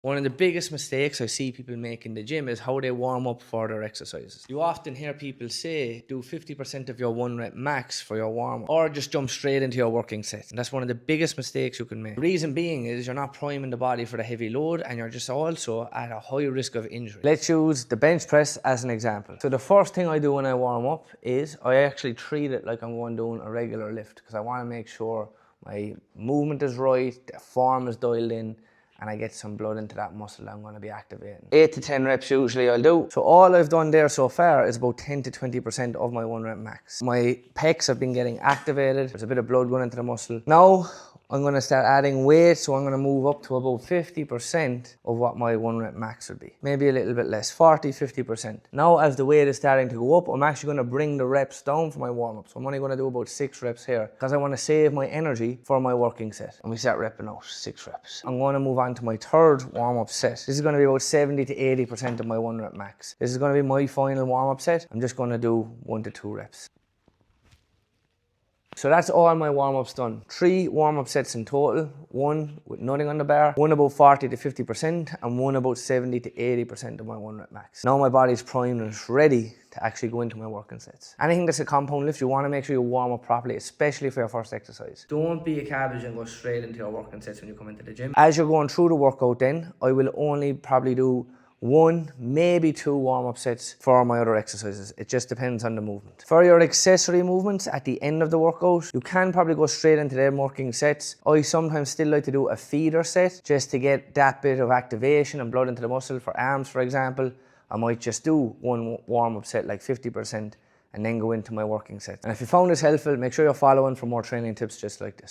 One of the biggest mistakes I see people make in the gym is how they warm up for their exercises. You often hear people say, do 50% of your 1 rep max for your warm up, or just jump straight into your working set. And that's one of the biggest mistakes you can make. The reason being is you're not priming the body for the heavy load, and you're just also at a high risk of injury. Let's use the bench press as an example. So the first thing I do when I warm up is I actually treat it like I'm going doing a regular lift, because I want to make sure my movement is right, the form is dialed in, and I get some blood into that muscle I'm going to be activating. 8 to 10 reps usually I'll do. So all I've done there so far is about 10 to 20% of my 1 rep max. My pecs have been getting activated. There's a bit of blood going into the muscle. Now I'm going to start adding weight, so I'm going to move up to about 50% of what my 1 rep max would be. Maybe a little bit less, 40, 50%. Now as the weight is starting to go up, I'm actually going to bring the reps down for my warm-up. So I'm only going to do about 6 reps here, because I want to save my energy for my working set. And we start repping out 6 reps. I'm going to move on to my third warm-up set. This is going to be about 70 to 80% of my 1 rep max. This is going to be my final warm-up set. I'm just going to do 1 to 2 reps. So that's all my warm-ups done. 3 warm-up sets in total. 1 with nothing on the bar, 1 about 40 to 50%, and 1 about 70 to 80% of my 1 rep max. Now my body's primed and it's ready to actually go into my working sets. Anything that's a compound lift, you want to make sure you warm up properly, especially for your first exercise. Don't be a cabbage and go straight into your working sets when you come into the gym. As you're going through the workout then, I will only probably do 1, maybe 2 warm-up sets for my other exercises. It just depends on the movement. For your accessory movements at the end of the workout, you can probably go straight into them working sets. I sometimes still like to do a feeder set just to get that bit of activation and blood into the muscle. For arms, for example, I might just do 1 warm-up set, like 50%, and then go into my working set. And if you found this helpful, make sure you're following for more training tips just like this.